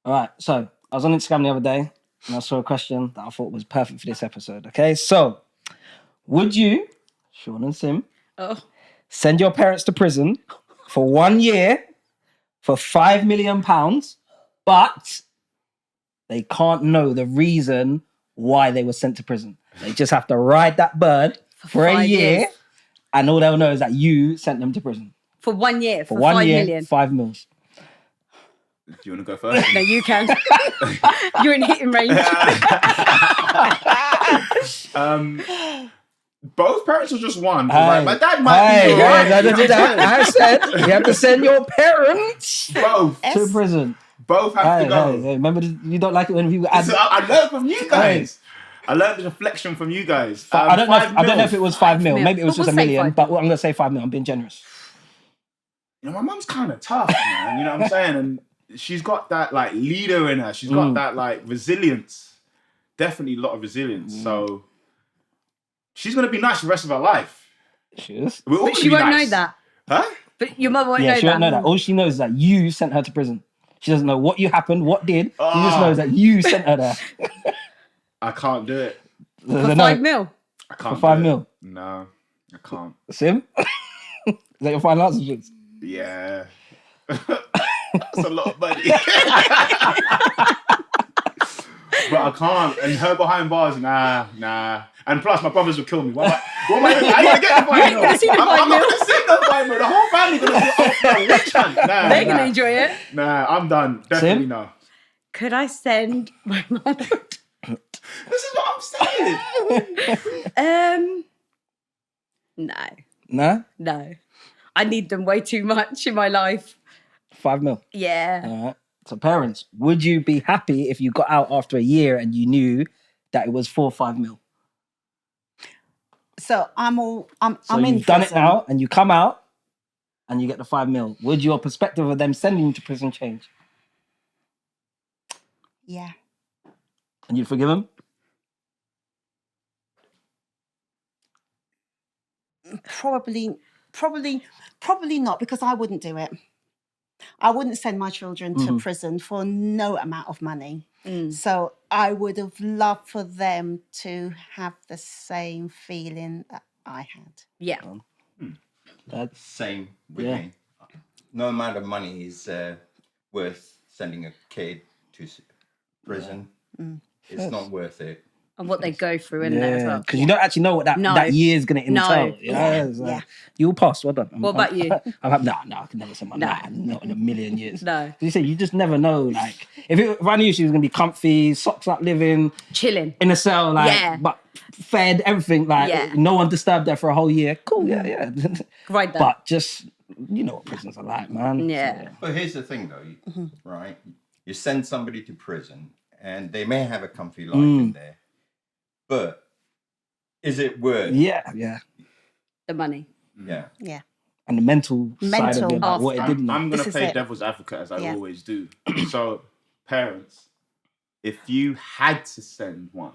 All right, so I was on Instagram the other day and I saw a question that I thought was perfect for this episode. Okay, so would you, Sean and Sim, send your parents to prison for 1 year for £5 million, but they can't know the reason why they were sent to prison? They just have to ride that bird for a year, years. and all they'll know is that you sent them to prison. For 1 year, for 1 5 year, million. 5 mils. Do you want to go first? No, you can. You're in hitting range. Both parents or just one? 'Cause, Hey, like, my dad might be alright. I said you have to send your parents Both. to prison. Both have to go. Hey, remember, you don't like it when people add. So I learned from you guys. I learned the reflection from you guys. I don't know if it was 5 mil. mil. Maybe it was But just we'll a say million. 5 But I'm gonna say 5 mil. I'm being generous. You know, my mum's kind of tough, man. You know what I'm saying? And she's got that like leader in her. She's got that like resilience. Definitely a lot of resilience. So she's gonna be nice for the rest of her life. She is. We're all But gonna she be won't nice. know that. Huh? But your mother won't Yeah, know she that. won't know that. All she knows is that you sent her to prison. She doesn't know what you happened, what did. She just knows that you sent her there. I can't do it. For 5 mil. I can't. For 5 do it. mil. No, I can't. Sim? Is that your final answer, Jinx? Yeah. That's a lot of money. But I can't. And her behind bars, nah. And plus, my brothers will kill me. What am I doing? I ain't gonna get the 5 mil. gonna see the 5 I'm mil. not gonna see the 5 mil. The whole family gonna be rich. Nah, They're going to enjoy it. Nah, I'm done. Definitely Sim? no. Could I send my mum? This is what I'm saying. No. No? I need them way too much in my life. 5 mil. Yeah. All right. So parents, would you be happy if you got out after a year and you knew that it was 4 or 5 mil? So I'm So in you've done it prison. now and you come out and you get the 5 mil. Would your perspective of them sending you to prison change? Yeah. And you'd forgive them? Probably not, because I wouldn't do it. I wouldn't send my children to prison for no amount of money. So I would have loved for them to have the same feeling that I had. Yeah. That's Same with Yeah. me. No amount of money is worth sending a kid to prison. It's not worth it. And what they go through in there as well. because you don't actually know what No. that year is going to No. entail. Yeah. You'll pass. Well done. What about you? I'm happy. No, I could never send my No. not in a million years. No. You say you just never know. Like if I knew she was going to be comfy, socks up, living Chilling. in a cell, like Yeah. but fed everything, like Yeah. no one disturbed her for a whole year. Cool, yeah. Right there. But just you know what prisons are like, man. Yeah. But here's the thing, though, right? You send somebody to prison, and they may have a comfy life in there, but is it worth? Yeah. The money. Yeah. Yeah. And the mental side of it, like, Mental. what it did. I'm going This to is play it. devil's advocate as I Yeah. always do. So, parents, if you had to send one,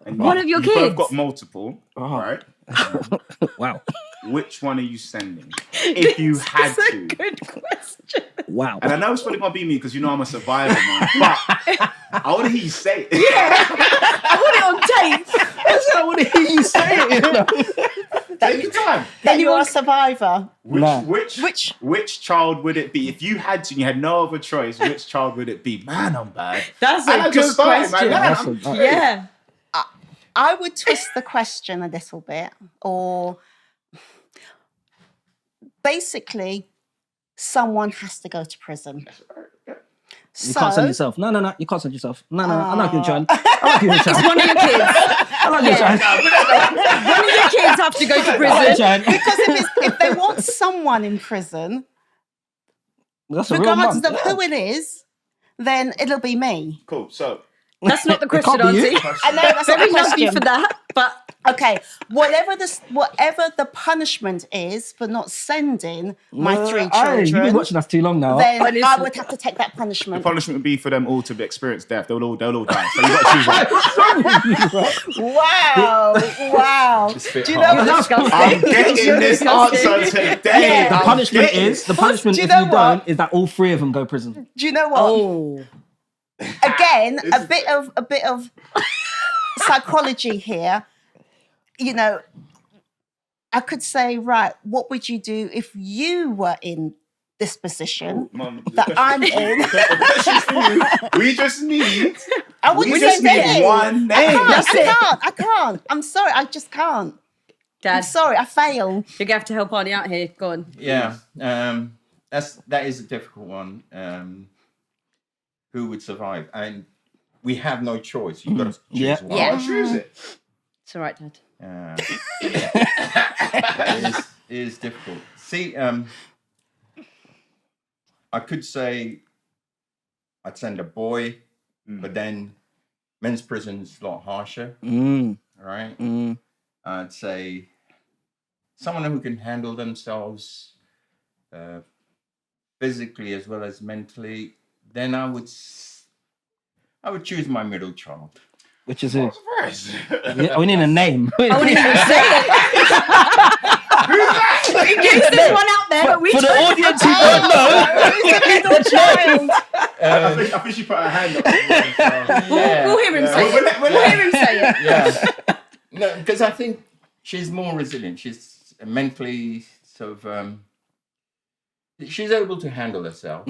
and One of your you both kids? got multiple, Oh. right? Wow. Which one are you sending? If you had That's a to. good question. Wow. And I know it's probably going to be me because you know I'm a survivor, man. But I want to hear you say it. I want it on tape. I want to hear you say it. You know? Take your time. That you're a survivor. Nah. Which child would it be? If you had to, and you had no other choice, which child would it be? Man, I'm bad. That's And a I good just started, question. man. That's a- Yeah. I would twist the question a little bit, or basically, someone has to go to prison. You can't send yourself. No. You can't send yourself. No. I like you, John. I like you, It's John. one of your kids. I like you, John. One of your kids have to go to I like you, prison. John. Because if they want someone in prison, That's a real regardless mum. of who it is, then it'll be me. Cool. So, That's not the It can't question, be you. Auntie. I know that's not Very the love you question. for that, but Okay, whatever the punishment is for not sending my three You've been children, watching us too long now. then Honestly. I would have to take that the punishment. punishment would be for them all to experience death. They'll all die. So you got to choose one. Wow. It's a bit Do you know hard. what? That's I'm getting this answer today. Yeah. The punishment is, Do you if know you what? don't, is that all three of them go prison. Do you know what? oh, again, a bit of psychology here. You know, I could say, right, what would you do if you were in this position that I'm in? We just need. I wouldn't We say just need one name. I can't. I'm sorry, I just can't. I'm Dad, sorry, I fail. you're gonna have to help Arnie out here. Go on. Yeah, that is a difficult one. Who would survive? And we have no choice. You've got to choose Yeah. one. Yeah. I'll choose it. It's all right, Dad. It is difficult. See, I could say I'd send a boy, but then men's prison is a lot harsher, right? I'd say someone who can handle themselves physically as well as mentally. Then I would choose my middle child. Which is who? Surprise. Yeah, we need a name. I wouldn't even say it. In case there's one out there, but we For the tried. audience who don't know, I think she put her hand up. We'll hear him say it. We'll hear him say it. Yeah. No, because I think she's more resilient. She's mentally sort of. She's able to handle herself.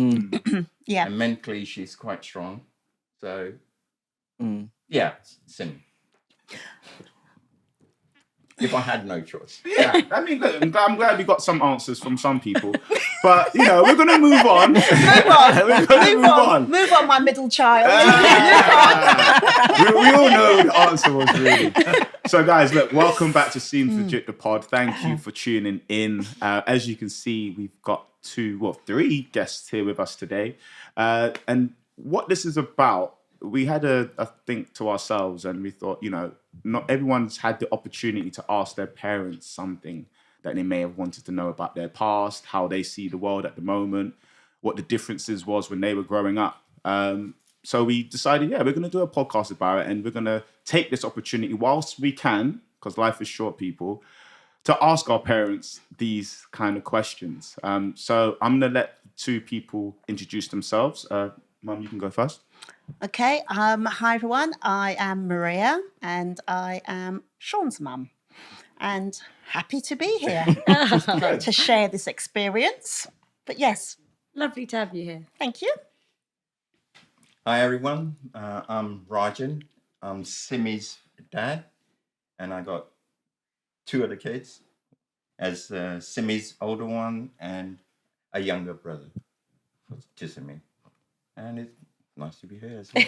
Yeah. And mentally, she's quite strong. So, yeah, Sim. If I had no choice. Yeah, I mean, look, I'm glad we got some answers from some people, but we're gonna move on. We're gonna move on. Move on, my middle child. We all know the answer was really. So, guys, look, welcome back to Seems Legit, the pod. Thank you for tuning in. As you can see, we've got three guests here with us today, and what this is about. We had a think to ourselves, and we thought, not everyone's had the opportunity to ask their parents something that they may have wanted to know about their past, how they see the world at the moment, what the differences was when they were growing up. So we decided, we're going to do a podcast about it, and we're going to take this opportunity whilst we can, because life is short, people, to ask our parents these kind of questions. So I'm going to let two people introduce themselves. Mum, you can go first. Okay. Hi, everyone. I am Maria, and I am Sean's mum. And happy to be here to share this experience. But yes, Lovely to have you here. thank you. Hi, everyone. I'm Rajan. I'm Simi's dad, and I got two other kids, as Simi's older one and a younger brother to Simi. And it's nice to be here as well.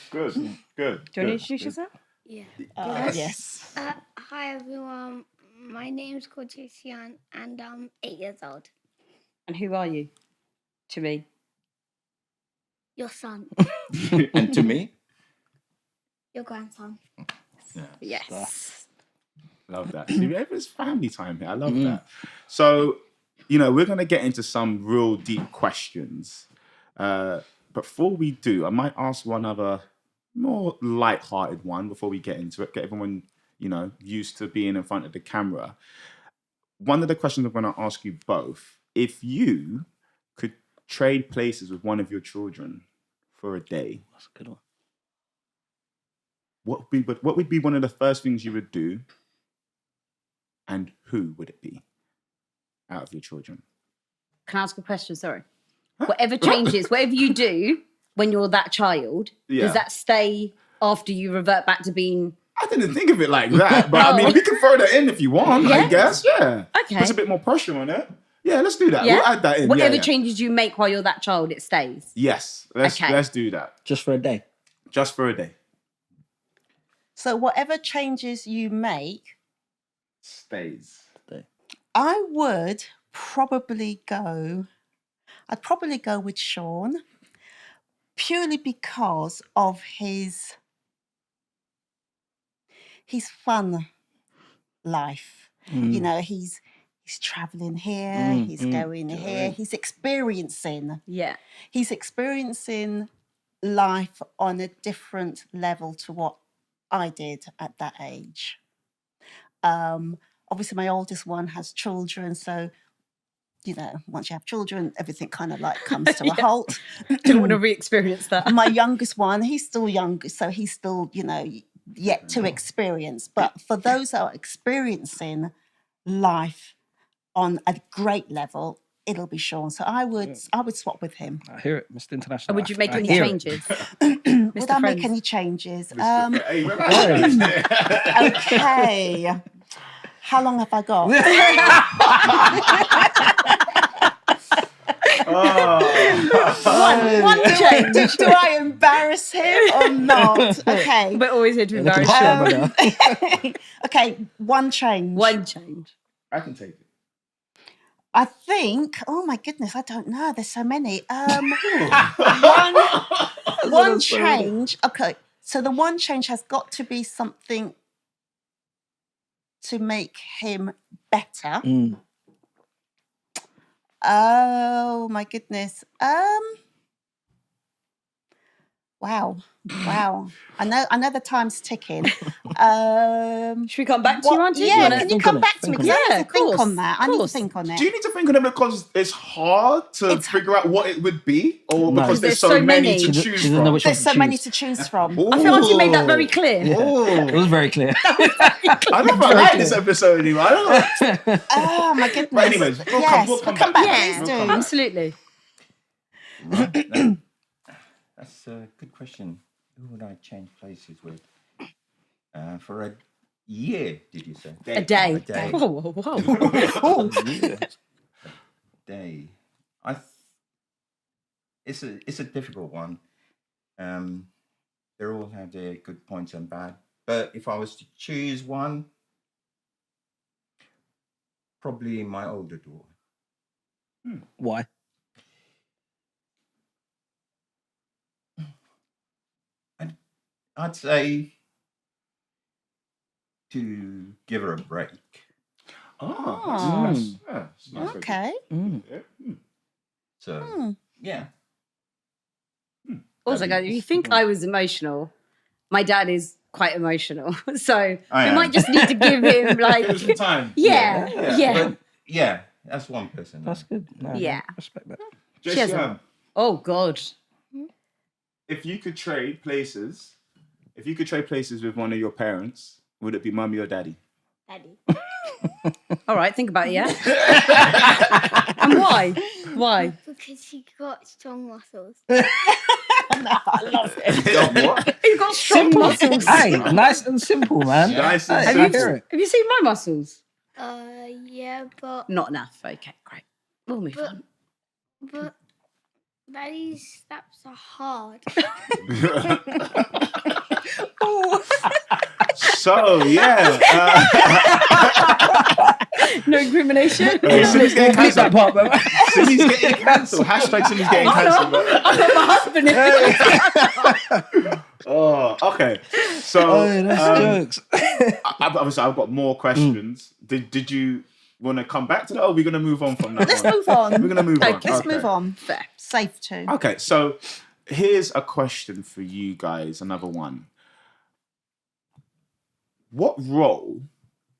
Good. Do you want to introduce yourself? Yeah. Yes. Hi everyone. My name's Cortesian and I'm 8 years old. And who are you? To me. Your son. And to me, Your grandson. Yes. Love that. See, it's family time here. I love that. So, we're going to get into some real deep questions. But before we do, I might ask one other more light-hearted one before we get into it. Get everyone, used to being in front of the camera. One of the questions I'm going to ask you both, if you could trade places with one of your children for a day, That's a good one. what would be one of the first things you would do, and who would it be out of your children? Can I ask a question? Sorry. Whatever changes, whatever you do when you're that child, Yeah. does that stay after you revert back to being... I didn't think of it like that, but I mean, we can throw that in if you want, I Yeah? guess. Yeah. Okay. Puts a bit more pressure on it. Yeah, let's do that. Yeah? We'll add that in. Whatever yeah. changes you make while you're that child, it stays. Yes, Okay. let's do that. Just for a day. Just for a day. So whatever changes you make, Stays. I would probably go... I'd probably go with Sean, purely because of his fun life. He's traveling here, he's going here, he's experiencing life on a different level to what I did at that age. Obviously, my oldest one has children, so once you have children, everything kind of like comes to a halt. Don't want to re-experience that. My youngest one, he's still young, so he's still, yet to experience. But for those that are experiencing life on a great level, it'll be Sean. So I would swap with him. I hear it, Mr. International. And would you make I any hear it. changes? Would I make any changes? Hey, remember- Okay. How long have I got? One change. Do I embarrass him or not? Okay. We're always here to Look at embarrass Sean, you. brother. Okay, one change. One change. I can take it. I think. Oh my goodness, I don't know. There's so many. One change. Okay, so the one change has got to be something to make him better. Mm. Oh my goodness. Wow. I know the time's ticking. Should we come back to you, Auntie? Yeah, You wanna- can you think come on it? back to me? Think Because on I it. need to think Course, on that. I need to course. think on it. Do you need to think on it because it's hard to figure out what it would be, or No. because there's There's so so many many. to She choose doesn't know from? which one There's to so many choose. to choose from. I feel Auntie made that very clear. Yeah. It was very clear. I don't know if I like this episode anymore. I don't know. Oh my goodness. But anyways, we'll come back. back. Yeah, Please do. absolutely. Right, that's a good question. Who would I change places with? For a year, did you say? A day. A day. Whoa, whoa, whoa. Day. It's a difficult one. They all have their good points and bad. But if I was to choose one, probably my older daughter. Why? I'd say to give her a break. Oh, that's nice. Okay. Mm. So yeah. Also, guys, if you think I was emotional, my dad is quite emotional. So I we am. might just need to give him like, Give us some time. yeah. But yeah, that's one person. That's good. No, Yeah. Respect that. Just, She has Oh God. if you could trade places with one of your parents, would it be mummy or daddy? Daddy. All right, think about it, yeah. And why? Why? Because he got strong muscles. I love it. What? You've got strong muscles. Hey, nice and simple, man. Nice and Hey, Have I simple. hear you, it. have you seen my muscles? Yeah, but Not enough. Okay, great. We'll move on. but Daddy's slaps are hard. So yeah, No incrimination. Simi's getting Bleep that cancelled. part, man. Simi's getting cancelled. Hashtag Simi's getting cancelled. My husband. Oh, okay. So Oh, that's jokes. obviously, I've got more questions. Did you want to come back to that, or are we going to move on from that? Let's one? move on. We're going to move on. Okay. Let's Okay. move on. Fair. Safe to. Okay, so here's a question for you guys. Another one. What role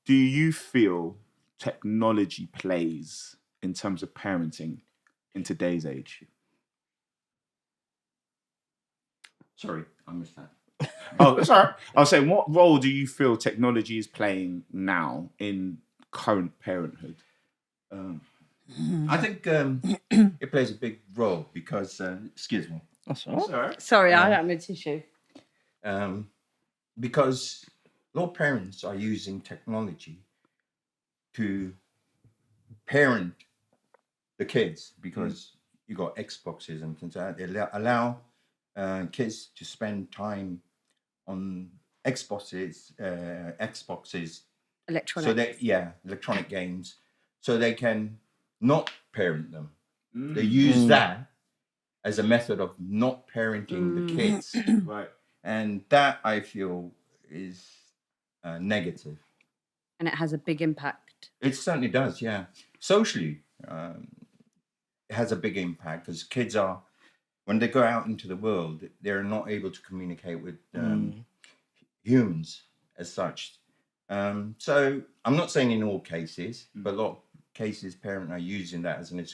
do you feel technology plays in terms of parenting in today's age? Sorry, I missed that. Oh, that's all right. I was saying, what role do you feel technology is playing now in current parenthood? I think it plays a big role because, excuse me, That's all That's right. all right. Sorry, I don't have a tissue. because a lot of parents are using technology to parent the kids because you got Xboxes and things like that. They allow kids to spend time on Xboxes, Electronic. so they electronic games, so they can not parent them. They use that as a method of not parenting the kids, Right. and that I feel is negative. And it has a big impact. It certainly does, yeah. Socially, it has a big impact because kids are, when they go out into the world, they're not able to communicate with humans as such. So I'm not saying in all cases, but a lot of cases, parents are using that as an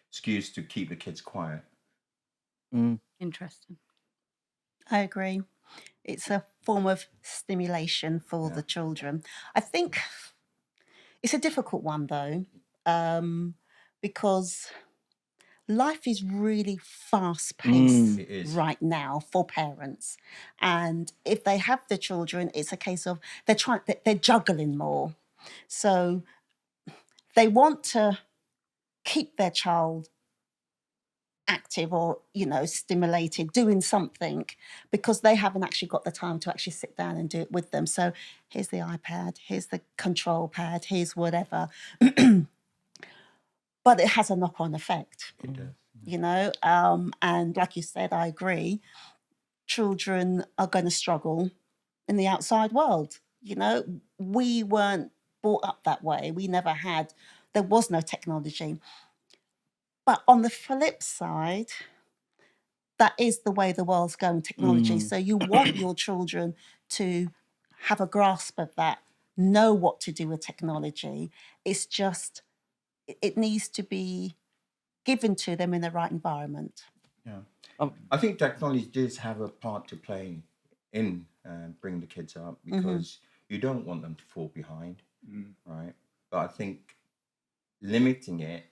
excuse to keep the kids quiet. Interesting. I agree. It's a form of stimulation for the children. I think it's a difficult one though, because life is really fast paced It is. right now for parents. And if they have the children, it's a case of they're juggling more. So they want to keep their child active or, stimulated, doing something, because they haven't actually got the time to actually sit down and do it with them. So here's the iPad, here's the control pad, here's whatever. But it has a knock-on effect. It does. And like you said, I agree, children are going to struggle in the outside world. We weren't brought up that way. There was no technology. But on the flip side, that is the way the world's going, technology. So you want your children to have a grasp of that, know what to do with technology. It's just, it needs to be given to them in the right environment. Yeah. I think technology does have a part to play in bringing the kids up, because you don't want them to fall behind, right? But I think limiting it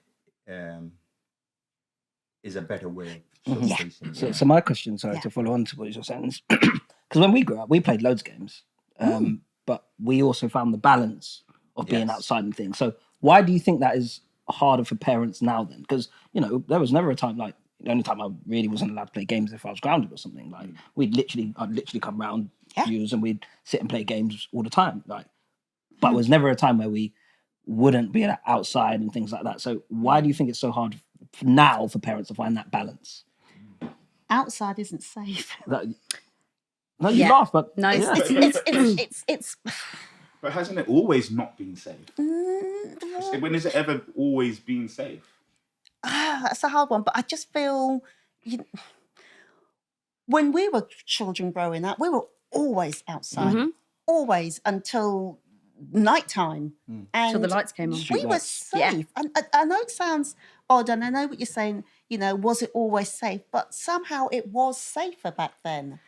is a better way of sort of facing it. So my question, sorry, to follow on to what you're saying, is because when we grew up, we played loads of games, but we also found the balance of being outside and things. So why do you think that is harder for parents now then? Because, there was never a time, like, the only time I really wasn't allowed to play games if I was grounded or something. Like, I'd literally come round views and we'd sit and play games all the time. Like, but it was never a time where we wouldn't be outside and things like that. So why do you think it's so hard now for parents to find that balance? Outside isn't safe. No, you laugh, but no, It's But hasn't it always not been safe? When has it ever always been safe? That's a hard one. But I just feel, when we were children growing up, we were always outside, always until nighttime. Till the lights came on. We were safe. And I know it sounds odd, and I know what you're saying, was it always safe? But somehow it was safer back then.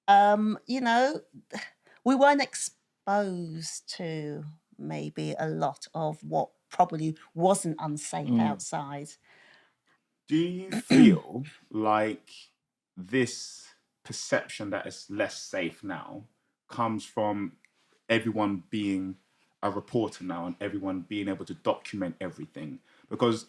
We weren't exposed to maybe a lot of what probably wasn't unsafe outside. Do you feel like this perception that it's less safe now comes from everyone being a reporter now and everyone being able to document everything? Because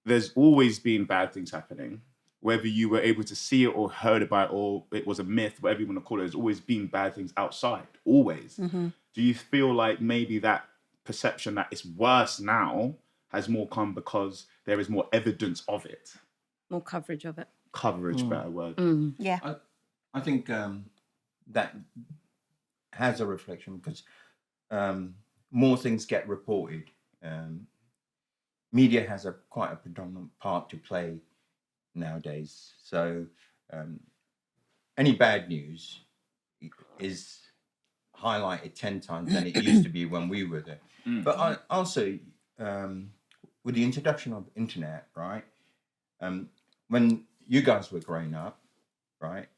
there's always been bad things happening, whether you were able to see it or heard about it or it was a myth, whatever you want to call it. There's always been bad things outside, always. Do you feel like maybe that perception that it's worse now has more come because there is more evidence of it? More coverage of it. Coverage, better word. Yeah. I think that has a reflection, because more things get reported. Media has quite a predominant part to play nowadays. So any bad news is highlighted 10 times than it used to be when we were there. But also, with the introduction of internet, right? When you guys were growing up, right?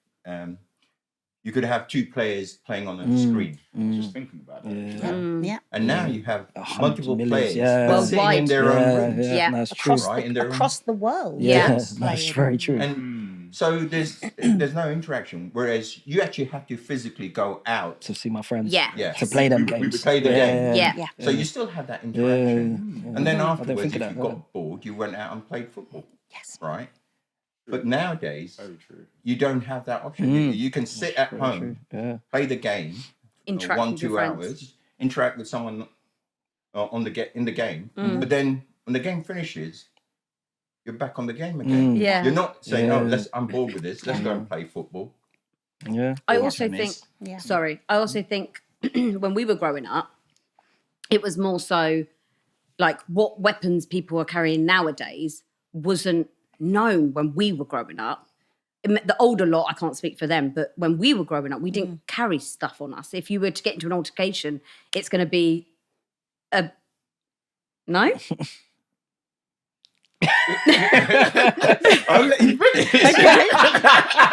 You could have two players playing on a screen. Just thinking about it. Yeah. And now you have 100 multiple millions, players but sitting in their own rooms. Yeah. That's true. Across the world. That's very true. And so there's no interaction, whereas you actually have to physically go out To see my friends, Yeah. to play them We games. would play the game. Yeah. So you still have that interaction. And then afterwards, think if of you that, got bored, you went out and played football. Yes. Right? But nowadays, Very true. you don't have that option. You can sit at home, play the game, Interact 1-2 with your friends. hours, interact with someone in the game. But then when the game finishes, you're back on the game again. Yeah. You're not saying, I'm bored with this, let's go and play football. Yeah. I also think, Yeah. I also think when we were growing up, it was more so like what weapons people are carrying nowadays wasn't known when we were growing up. The older lot, I can't speak for them, but when we were growing up, we didn't carry stuff on us. If you were to get into an altercation, it's going to be a No? I'll let you finish. Okay.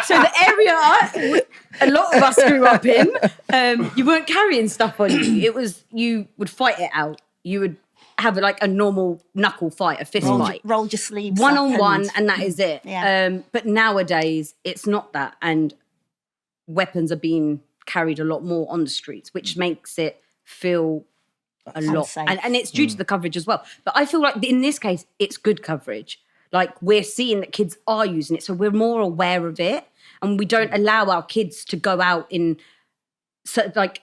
So the area a lot of us grew up in, you weren't carrying stuff on you. It was, you would fight it out. You would have like a normal knuckle fight, a fist fight. Roll your sleeves One up on one, and that is it. Yeah. But nowadays, it's not that. And weapons are being carried a lot more on the streets, which makes it feel a lot. Unsafe. And it's due to the coverage as well. But I feel like in this case, it's good coverage. Like, we're seeing that kids are using it, so we're more aware of it. And we don't allow our kids to go out in, so like,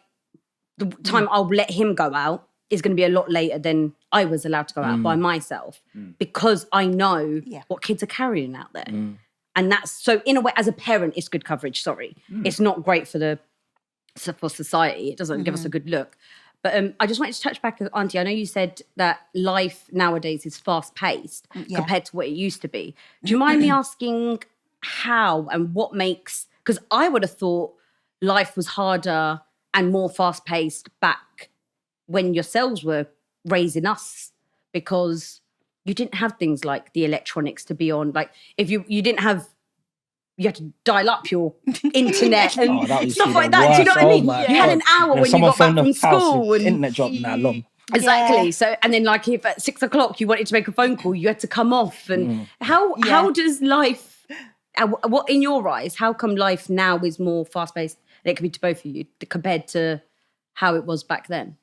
the time I'll let him go out is going to be a lot later than I was allowed to go out by myself, because I know what kids are carrying out there. And that's, so in a way, as a parent, it's good coverage, sorry. It's not great for society. It doesn't give us a good look. But I just wanted to touch back, Auntie. I know you said that life nowadays is fast-paced compared to what it used to be. Do you mind me asking how and what makes... Because I would have thought life was harder and more fast-paced back when yourselves were raising us, because you didn't have things like the electronics to be on. Like, if you didn't have... You had to dial up your internet and stuff like that. Do you know what I mean? You had an hour when you got back from school. And internet dropped that long. Exactly. Yeah. So, and then like if at 6 o'clock you wanted to make a phone call, you had to come off. And how does life, what in your eyes, how come life now is more fast paced? And it could be to both of you compared to how it was back then.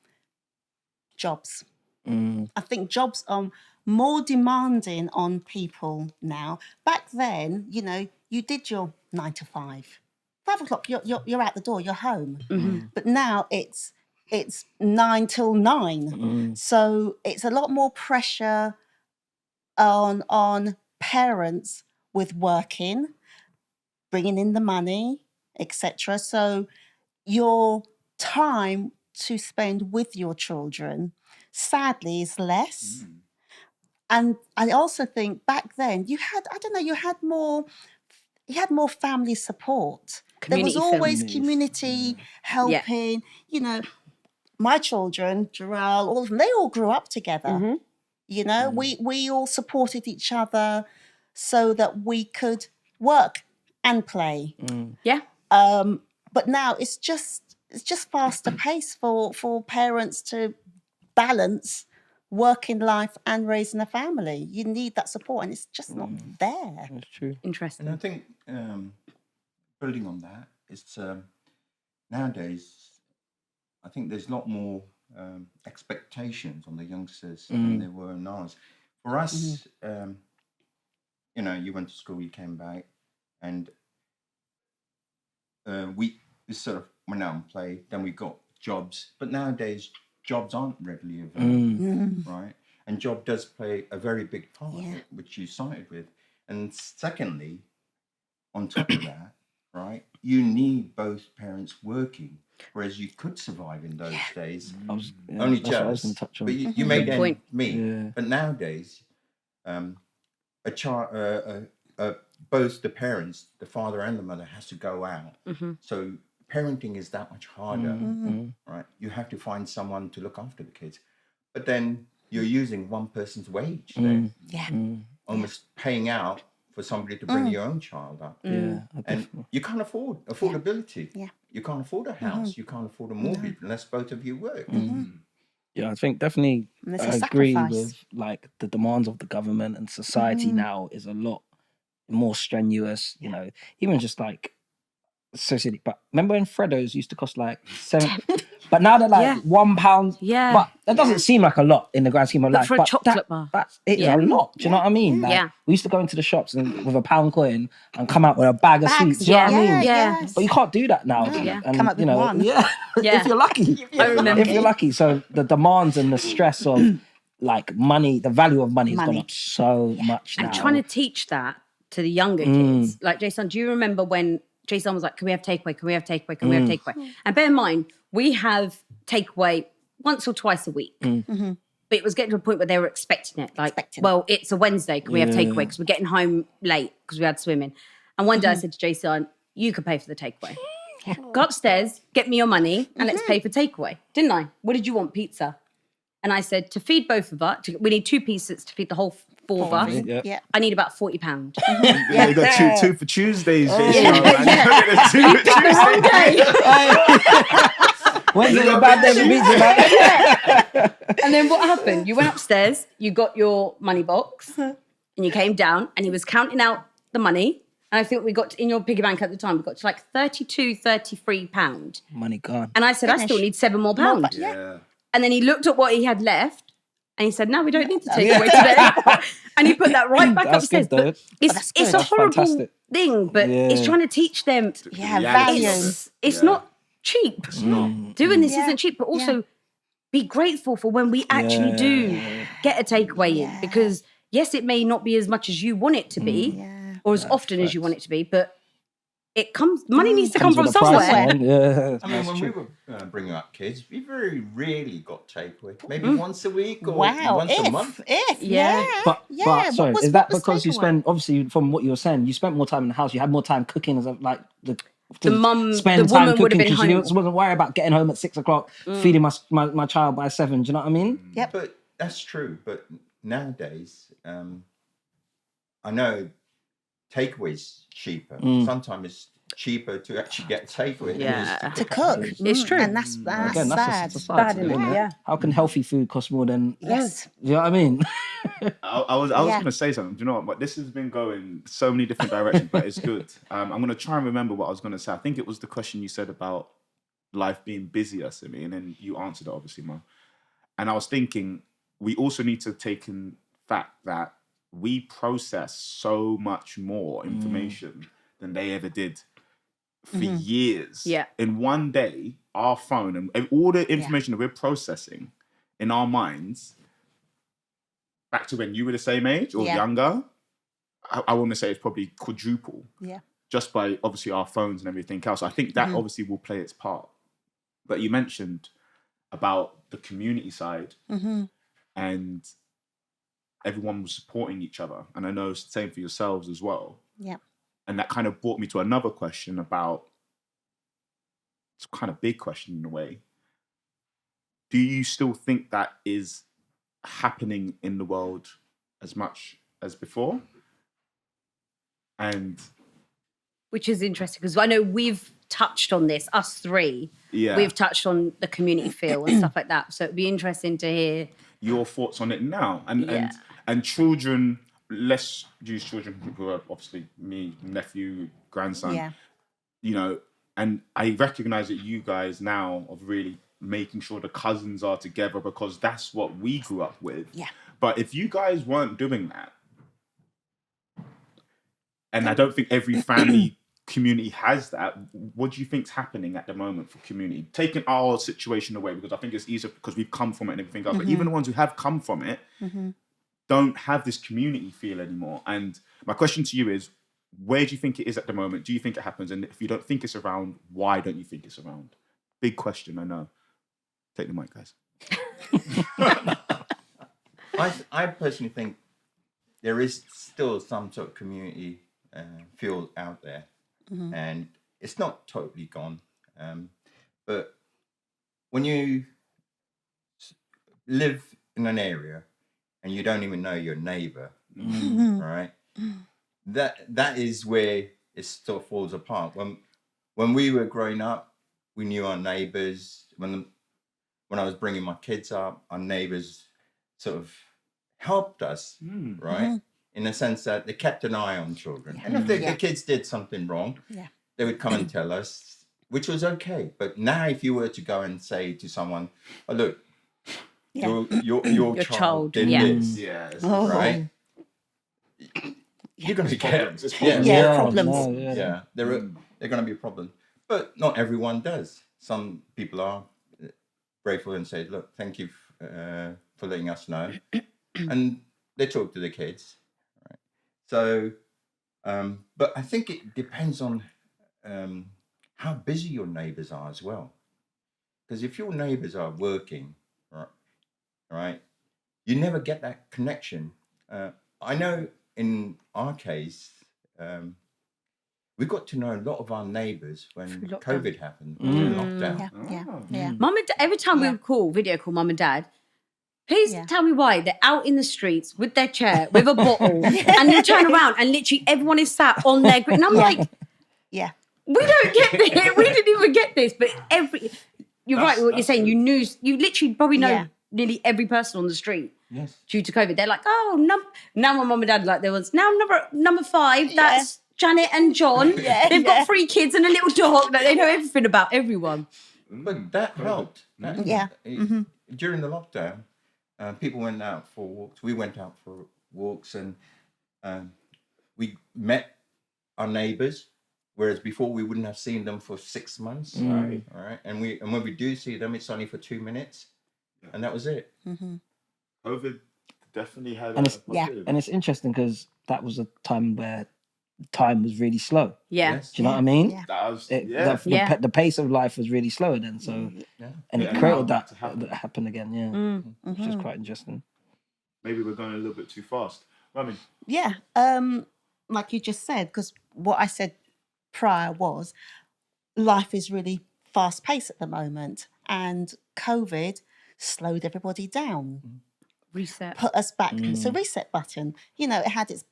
Jobs. I think jobs are more demanding on people now. Back then, you know, you did your 9 to 5. 5 o'clock, you're out the door, you're home. But now it's 9 till 9. So it's a lot more pressure on parents with working, bringing in the money, etc. So your time to spend with your children, sadly, is less. And I also think back then you had more family support. Community there was always films. community helping. You know, my children, Jarrell, all of them, they all grew up together. You know, we all supported each other so that we could work and play. Yeah. But now it's just faster paced for parents to balance working life and raising a family. You need that support, and it's just not there. That's true. Interesting. And I think building on that, it's nowadays, I think there's a lot more expectations on the youngsters than there were in ours. For us, you know, you went to school, you came back, and we sort of went out and played. Then we got jobs, but nowadays jobs aren't readily available, right? And job does play a very big part, which you started with. And secondly, on top of that, right, you need both parents working, whereas you could survive in those days. Only just, but you made ends meet. But nowadays, both the parents, the father and the mother, has to go out. So parenting is that much harder, right? You have to find someone to look after the kids. But then you're using one person's wage there. Almost paying out for somebody to bring your own child up. And you can't afford affordability. You can't afford a house. You can't afford a mortgage unless both of you work. Yeah, I think definitely I agree with like the demands of the government, and society now is a lot more strenuous, you know, even just like society. But remember when Freddos used to cost like 7, but now they're like £1. Yeah. But that doesn't seem like a lot in the grand scheme of life. For a chocolate bar. That's it is a lot. Do you know what I mean? Like, we used to go into the shops and with a £1 coin and come out with a bag of sweets. Do you know what I mean? Yeah. But you can't do that now. And, Come up with one. if you're lucky. I remember. If you're lucky. So the demands and the stress of like money, the value of money has gone up so much now. And trying to teach that to the younger kids. Like, Jason, do you remember when Jason was like, can we have takeaway? Can we have takeaway? Can we have takeaway? And bear in mind, we have takeaway once or twice a week. But it was getting to a point where they were expecting it. Like, well, it's a Wednesday. Can we have takeaway? Because we're getting home late because we had swimming. And one day I said to Jason, you could pay for the takeaway. Go upstairs, get me your money, and let's pay for takeaway. Didn't I? What did you want? Pizza. And I said, to feed both of us, we need 2 pieces to feed the whole 4 of us. Yeah. Yeah. I need about £40. Yeah, you got two for Tuesdays. Oh, Two for Tuesdays. Wednesday's a bad day for pizza, man. And then what happened? You went upstairs, you got your money box, and you came down, and he was counting out the money. And I think we got in your piggy bank at the time, we got to like £32, £33. Money gone. And I said, I still need £7 more. Yeah. And then he looked at what he had left, and he said, no, we don't need to take away today. And he put that right back That's upstairs. good, though. But it's a That's horrible fantastic. thing, but it's trying to teach them. Yeah, Reality. value. It's not cheap. It's not. Doing this Yeah. isn't cheap, but also be grateful for when we actually do get a takeaway in. Because yes, it may not be as much as you want it to be, or as often as you want it to be, but it comes. Money needs to come from with a price, somewhere. man. Yeah. I mean, when we were bringing up kids, we very rarely got takeaway. Maybe once a week or once a month. Yeah. But sorry, what was- is that what was because you takeaway? spend, obviously from what you were saying, you spent more time in the house, you had more time cooking as a, like The mum, spend the time woman would have cooking been 'cause she home. wasn't worried about getting home at 6 o'clock, feeding my child by 7. Do you know what I mean? Yep. But that's true. But nowadays, I know takeaways cheaper. Sometimes it's cheaper to actually get a takeaway than it is Yeah. To cook. It's true. And that's Again, that's sad. just society, Bad, isn't isn't it? it? Yeah. How can healthy food cost more than? Yes. Do you know what I mean? I was going to say something. Do you know what? But this has been going so many different directions, but it's good. I'm going to try and remember what I was going to say. I think it was the question you said about life being busier, Simi, and then you answered it, obviously, Mo. And I was thinking, we also need to take in fact that we process so much more information than they ever did for years. Yeah. In one day, our phone and all the information that we're processing in our minds, back to when you were the same age or younger, I want to say it's probably quadruple. Yeah. Just by obviously our phones and everything else. I think that obviously will play its part. But you mentioned about the community side and everyone was supporting each other. And I know it's the same for yourselves as well. Yeah. And that kind of brought me to another question about, it's kind of big question in a way. Do you still think that is happening in the world as much as before? And Which is interesting because I know we've touched on this, us three. yeah, We've touched on the community feel and stuff like that. So it'd be interesting to hear. your thoughts on it now, Yeah. and children, let's use children who are obviously me, nephew, grandson. Yeah. You know, and I recognize that you guys now are really making sure the cousins are together because that's what we grew up with. Yeah. But if you guys weren't doing that, and I don't think every family community has that, what do you think's happening at the moment for community? Taking our situation away, because I think it's easier because we've come from it and everything else, but even the ones who have come from it don't have this community feel anymore. And my question to you is, where do you think it is at the moment? Do you think it happens? And if you don't think it's around, why don't you think it's around? Big question, I know. Take the mic, guys. I personally think there is still some sort of community feel out there, and it's not totally gone. But when you live in an area and you don't even know your neighbor, right? That is where it sort of falls apart. When we were growing up, we knew our neighbors. When I was bringing my kids up, our neighbors sort of helped us, right? In the sense that they kept an eye on children. And if the kids did something wrong, they would come and tell us, which was okay. But now if you were to go and say to someone, oh, look, your child did this, Yes. right? You're going to get Problems. It's Problems. yeah, there are going to be problems. But not everyone does. Some people are grateful and say, look, thank you for letting us know. And they talk to the kids. Right? So, but I think it depends on how busy your neighbors are as well. Because if your neighbors are working, right, you never get that connection. I know in our case, we got to know a lot of our neighbours when COVID happened, during lockdown. Yeah. Mum and dad, every time we would video call Mum and Dad, Please Yeah. tell me why they're out in the streets with their chair, with a bottle, and you turn around and literally everyone is sat on their green. And I'm like, Yeah. we don't get this. We didn't even get this. But you're right with what you're That's saying. good. You literally probably know Yeah. nearly every person on the street Yes. due to COVID. They're like, now my mum and dad are like there was now number 5. That's Janet and John. They've got 3 kids and a little dog. That they know everything about everyone. But that helped. Yeah. During the lockdown, people went out for walks. We went out for walks, and we met our neighbours. Whereas before we wouldn't have seen them for 6 months, Right. all right. And when we do see them, it's only for 2 minutes, and that was it. COVID definitely had And a it's- positive. And it's interesting because that was a time where time was really slow. Yeah. Yes. Do you know what I mean? Yeah. That was, The pace of life was really slow then. So, Yeah. and Yeah, it created allowed that that to happen. that happened again. Yeah, which is quite interesting. Maybe we're going a little bit too fast. Rami, Yeah. Like you just said, because what I said prior was life is really fast paced at the moment, and COVID slowed everybody down, Reset. put us back. It's a reset button. You know, it had its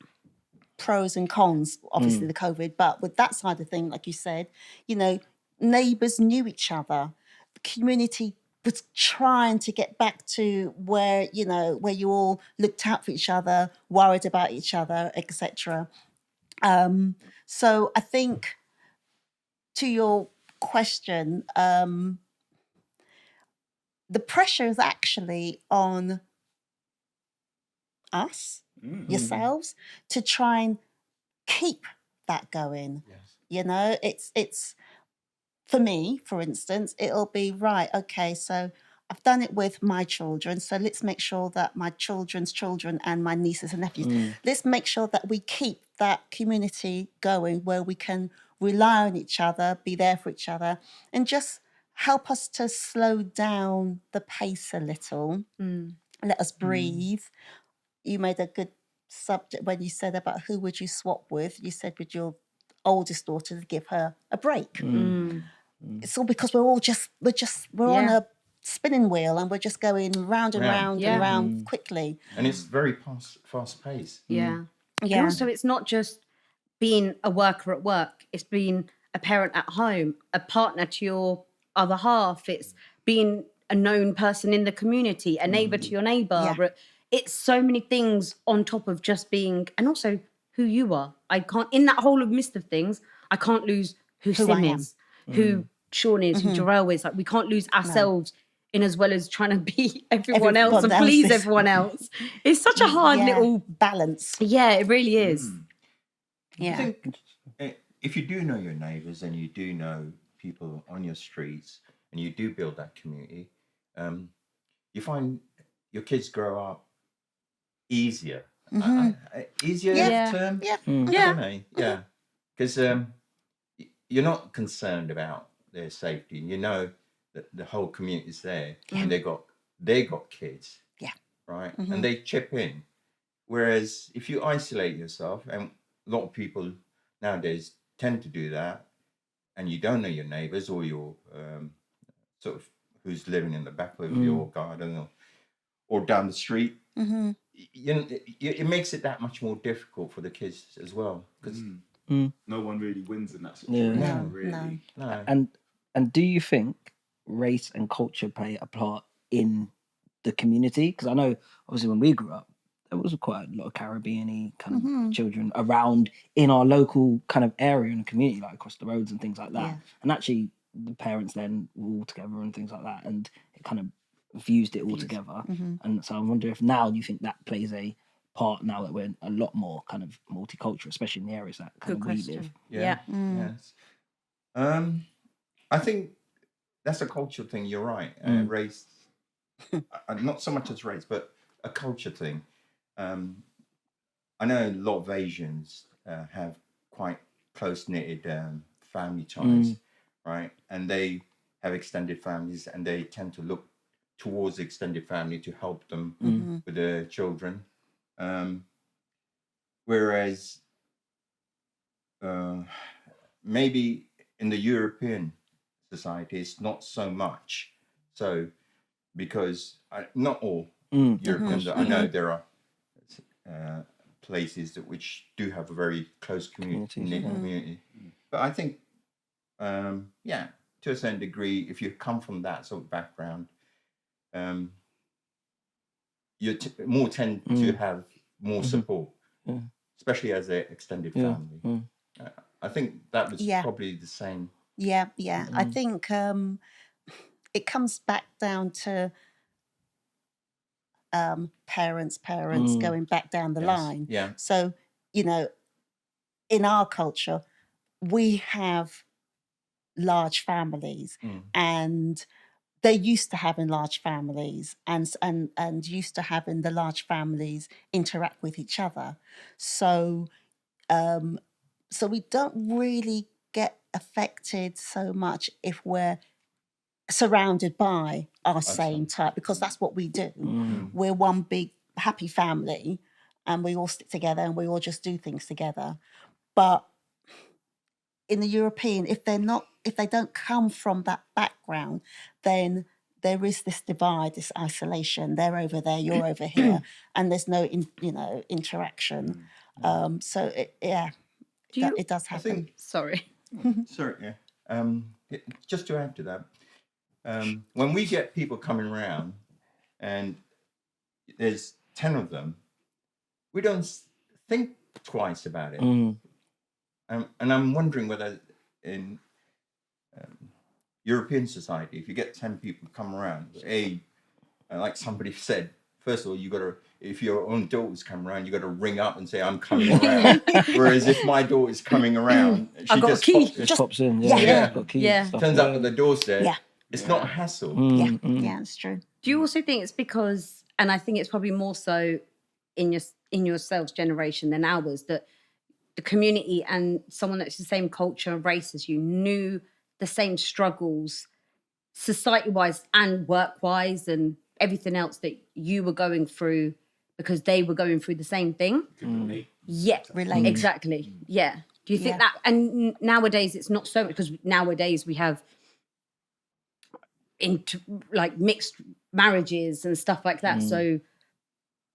pros and cons, obviously, the COVID, but with that side of thing, like you said, you know, neighbours knew each other. The community was trying to get back to where, you know, where you all looked out for each other, worried about each other, etc. So I think to your question, the pressure is actually on us, yourselves, to try and keep that going. Yes. You know, it's for me, for instance, it'll be right. Okay, so I've done it with my children, so let's make sure that my children's children and my nieces and nephews, let's make sure that we keep that community going where we can rely on each other, be there for each other, and just help us to slow down the pace a little. Let us breathe. You made a good subject when you said about who would you swap with. You said with your oldest daughter to give her a break. It's all because we're on a spinning wheel and we're just going round and round and round quickly. And it's very fast paced. Yeah. And Yeah. also, it's not just being a worker at work. It's being a parent at home, a partner to your other half. It's being a known person in the community, a neighbour to your neighbour. Yeah. It's so many things on top of just being, and also who you are. I can't, in that whole list of things, I can't lose who Who Sim I am. is, who Sean is, who Jarrell is. Like, we can't lose ourselves in as well as trying to be everyone else and Everyone please else's. everyone else. It's such a hard little, balance. yeah, it really is. Yeah. I think if you do know your neighbours and you do know people on your streets and you do build that community, you find your kids grow up easier. Easier Yeah. term? Yeah. Yeah. Yeah. Because you're not concerned about their safety. You know that the whole community is there and they got kids. Yeah. Right? And they chip in. Whereas if you isolate yourself, and a lot of people nowadays tend to do that, and you don't know your neighbours or your sort of who's living in the back of your garden or down the street, it makes it that much more difficult for the kids as well. Because no one really wins in that situation. Yeah. No, really. no. And do you think race and culture play a part in the community? Because I know obviously when we grew up, there was quite a lot of Caribbean-y kind of children around in our local kind of area and community, like across the roads and things like that. Yeah. And actually, the parents then were all together and things like that, and it kind of fused it all together. And so I wonder if now you think that plays a part now that we're a lot more kind of multicultural, especially in the areas that kind Good of we question. live. Yeah. Yes. I think that's a cultural thing. You're right. Race, not so much as race, but a culture thing. I know a lot of Asians have quite close knitted family ties, right? And they have extended families, and they tend to look towards the extended family to help them with their children. Whereas maybe in the European society, it's not so much. So, because not all, Europeans. I know there are places that which do have a very close community. But I think, to a certain degree, if you come from that sort of background, you more tend to have more support, especially as an extended family. I think that was probably the same. Yeah. I think it comes back down to parents going back down the line. Yeah. So, in our culture, we have large families, and they're used to having large families, and used to having the large families interact with each other. So, so we don't really get affected so much if we're surrounded by our same type, because that's what we do. We're one big happy family, and we all stick together, and we all just do things together. But in the European, if they don't come from that background, then there is this divide, this isolation. They're over there, you're over here, and there's no interaction. So it does happen. Sorry. Just to add to that, when we get people coming around and there's 10 of them, we don't think twice about it. And I'm wondering whether in European society, if you get 10 people come around, like somebody said, first of all, if your own daughters come around, you got to ring up and say, I'm coming around. Whereas if my daughter's coming around, she just pops in. Turns up at the doorstep. Yeah. It's not a hassle. Yeah, it's true. Do you also think it's because, and I think it's probably more so in yourselves' generation than ours, that the community and someone that's the same culture and race as you knew the same struggles, society-wise and work-wise, and everything else that you were going through, because they were going through the same thing? Yeah, relate. Exactly. Yeah. Do you think that? And nowadays it's not so, because nowadays we have mixed marriages and stuff like that. So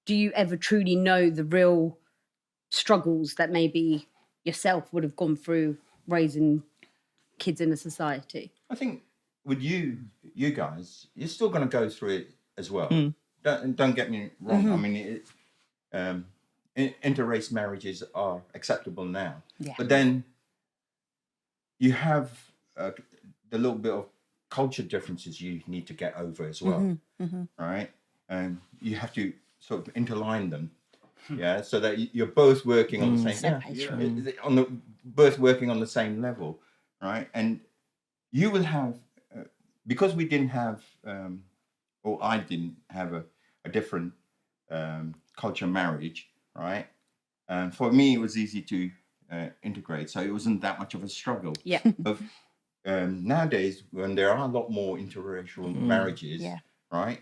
do you ever truly know the real struggles that maybe yourself would have gone through raising kids in a society? I think with you guys, you're still going to go through it as well. Don't get me wrong. I mean, interrace marriages are acceptable now, but then you have the little bit of culture differences you need to get over as well, right? And you have to sort of interline them, so that you're both working on the same, both working on the same level, right? And you will have, because we didn't have, or I didn't have a different culture marriage, right? And for me, it was easy to integrate, so it wasn't that much of a struggle. Yeah. But nowadays, when there are a lot more interracial marriages, right?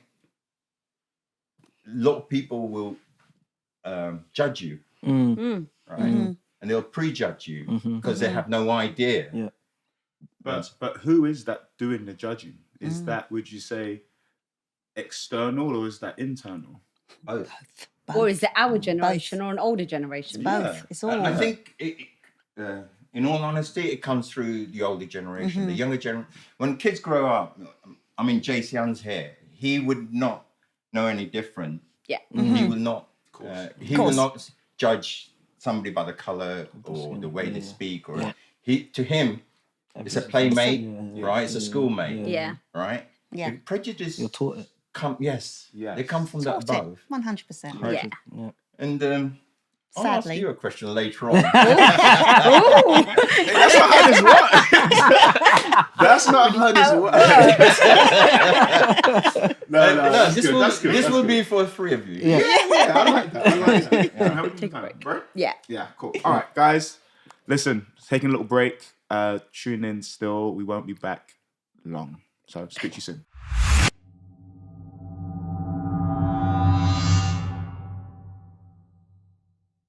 A lot of people will judge you, right? And they'll prejudge you because they have no idea. Yeah. But who is that doing the judging? Is that, would you say, external, or is that internal? Both. Or is it our generation or an older generation? Both. It's all. I think, in all honesty, it comes through the older generation. The younger generation, when kids grow up, I mean, Jae-Sean's here, he would not know any different. Yeah. He will not. He will not judge somebody by the color or the way they speak, or to him, it's a playmate, right? It's a schoolmate, right? Yeah. The prejudice. You're taught it. They come from that above. 100%. Yeah. And I'll ask Sadly. you a question later on. That's not how this works. That's not how this works. No, This will be for three of you. Yeah, I like that. Take a break. Bro? Yeah. Yeah, cool. All right, guys, listen, taking a little break. Tune in still. We won't be back long. So speak to you soon.